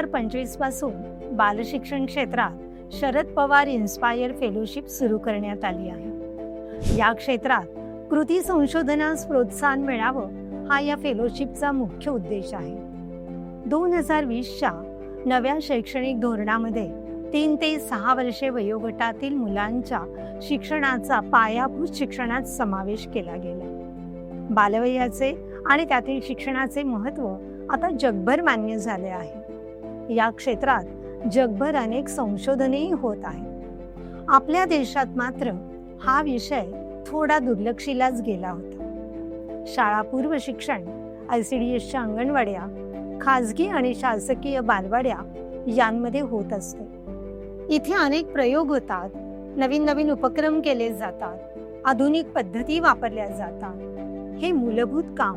2025 पासून बालशिक्षण क्षेत्रात Sharad Pawar inspire fellowship सुरू करण्यात आली आहे। या क्षेत्रात कृती संशोधनास प्रोत्साहन मिळावं हा या फेलोशिपचा मुख्य उद्देश आहे। 2020च्या नव्या शैक्षणिक धोरणामध्ये 3 ते 6 वर्षे वयोगटातील मुलांच्या शिक्षणाचा पायाभूत शिक्षणात समावेश केला गेला। बालवयाचे आणि त्यातील शिक्षणाचे महत्त्व आता जगभर मान्य झाले आहे। या क्षेत्रात जगभर अनेक संशोधनेही होत आहेत। आपल्या देशात मात्र हा विषय थोडा दुर्लक्षिलाच गेला होता। शाळापूर्व शिक्षण, ICDSच्या अंगणवाड्या, खाजगी आणि शासकीय बालवाड्या यांमध्ये होत असते। इथे अनेक प्रयोग होतात, नवीन उपक्रम केले जातात, आधुनिक पद्धती वापरल्या जातात। हे मूलभूत काम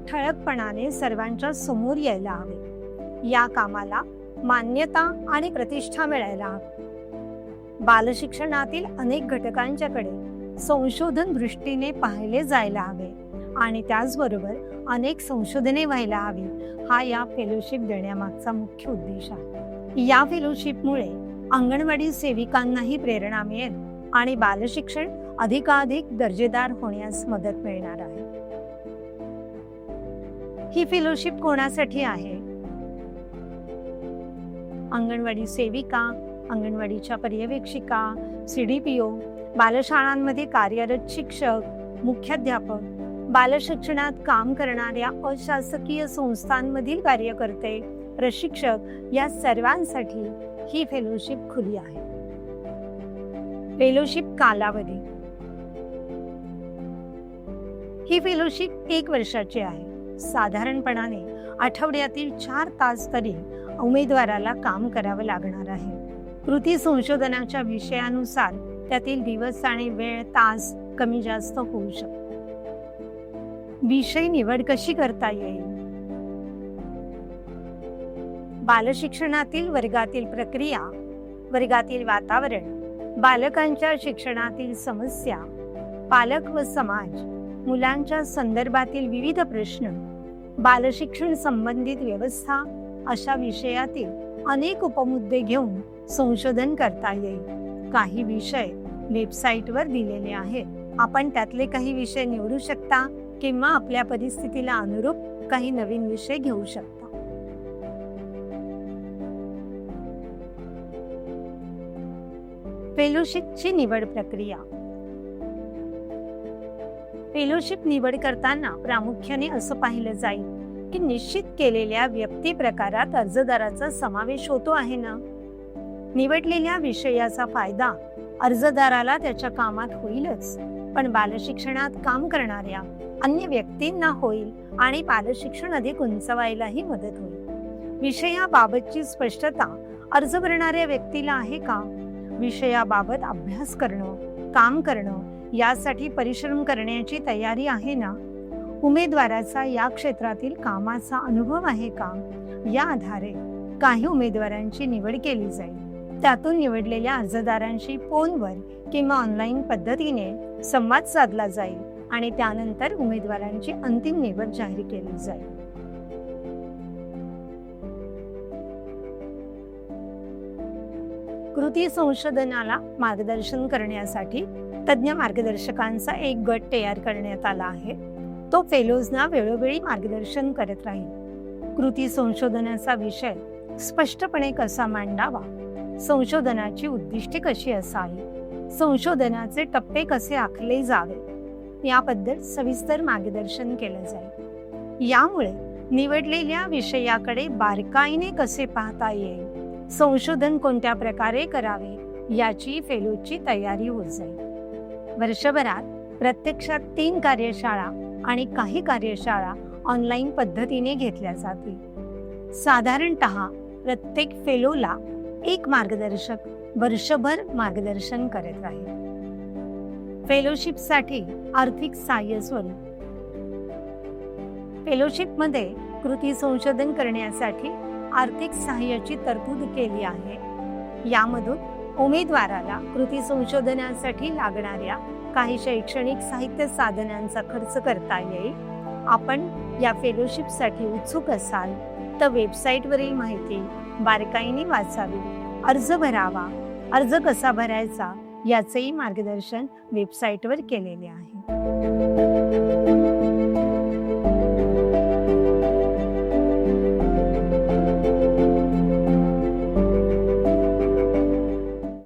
ठळकपणाने सर्वांच्या समोर यायला हवे। या कामाला मान्यता आणि प्रतिष्ठा मिळायला हवी। बालशिक्षणातील अनेक घटकांच्याकडे संशोधन दृष्टीने पाहिले जायला हवे आणि त्याचबरोबर अनेक संशोधने व्हायला हवी हा या फेलोशिप देण्यामागचा मुख्य उद्देश आहे। या फेलोशिपमुळे अंगणवाडी सेविकांनाही प्रेरणा मिळेल आणि बालशिक्षण अधिकाधिक दर्जेदार होण्यास मदत मिळणार आहे। ही फेलोशिप कोणासाठी आहे? अंगणवाडी सेविका, अंगणवाडीच्या पर्यवेक्षिका, CDPO, बालशाळांमध्ये कार्यरत शिक्षक, मुख्याध्यापक, बालशिक्षणात काम करणाऱ्या अशासकीय संस्थांमधील कार्यकर्ते, प्रशिक्षक या सर्वांसाठी ही फेलोशिप खुली आहे। फेलोशिप कालावधी ही फेलोशिप 1 वर्षाची आहे। साधारणपणाने आठवड्यातील 4 तास तरी उमेदवाराला काम करावं लागणार आहे। कृती संशोधनाच्या विषयानुसार त्यातील दिवस आणि वेळ, तास कमी जास्त होऊ शकतो। विषय निवड कशी करता येईल? बालशिक्षणातील वर्गातील प्रक्रिया, वर्गातील वातावरण, बालकांच्या शिक्षणातील समस्या, पालक व समाज, मुलांच्या संदर्भातील विविध प्रश्न, बालशिक्षण संबंधित व्यवस्था अशा विषयातील अनेक उपमुद्दे घेऊन संशोधन करता येईल। काही विषय वेबसाईटवर दिलेले आहेत। आपण त्यातले काही विषय निवडू शकता किंवा आपल्या परिस्थितीला अनुरूप काही नवीन विषय घेऊ शकता। फेलोशिपची निवड प्रक्रिया। फेलोशिप निवड करताना प्रामुख्याने असं पाहिलं जाईल की निश्चित केलेल्या व्यक्ती प्रकारात अर्जदाराचा समावेश होतो आहे ना। निवडलेल्या विषयाचा फायदा अर्जदाराला त्याच्या कामात होईलच, पण बालशिक्षणात काम करणाऱ्या अन्य व्यक्तींना होईल आणि बालशिक्षण अधिक उंचवायलाही मदत होईल। विषयाबाबतची स्पष्टता अर्ज भरणाऱ्या व्यक्तीला आहे का? विषयाबाबत अभ्यास करणं, काम करणं, यासाठी परिश्रम करण्याची तयारी आहे ना? उमेदवाराचा या क्षेत्रातील कामाचा अनुभव आहे का? या आधारे काही उमेदवारांची निवड केली जाईल। त्यातून निवडलेल्या अर्जदारांशी फोनवर किंवा ऑनलाईन पद्धतीने संवाद साधला जाईल आणि त्यानंतर उमेदवारांची अंतिम निवड जाहीर केली जाईल। कृती संशोधनाला मार्गदर्शन करण्यासाठी तज्ञ मार्गदर्शकांचा एक गट तयार करण्यात आला आहे। तो फेलोजना वेळोवेळी मार्गदर्शन करत राहील। कृती संशोधनाचा विषय स्पष्टपणे कसा मांडावा, संशोधनाची उद्दिष्टे कशी असावी, संशोधनाचे टप्पे कसे आखले जावे याबद्दल सविस्तर मार्गदर्शन केले जाईल। यामुळे निवडलेल्या विषयाकडे बारकाईने कसे पाहता येईल, संशोधन कोणत्या प्रकारे करावे याची फेलोची तयारी होत जाईल। वर्षभरात प्रत्यक्षात 3 कार्यशाळा आणि काही कार्यशाळा ऑनलाईन पद्धतीने घेतल्या जातील। साधारणतः प्रत्येक फेलोला 1 मार्गदर्शक वर्षभर मार्गदर्शन करत राहील। फेलोशिपसाठी आर्थिक सहाय्य स्वरूप। फेलोशिपमध्ये कृती संशोधन करण्यासाठी आर्थिक सहाय्याची तरतूद केली आहे। यामधून उमेदवाराला कृती संशोधनासाठी लागणाऱ्या काही शैक्षणिक साहित्य साधनांचा खर्च करता येईल। आपण या फेलोशिपसाठी उत्सुक असाल तर वेबसाईटवरील माहिती बारकाईने वाचावी, अर्ज भरावा. अर्ज कसा भरायचा याचेही मार्गदर्शन वेबसाईटवर केलेले आहे.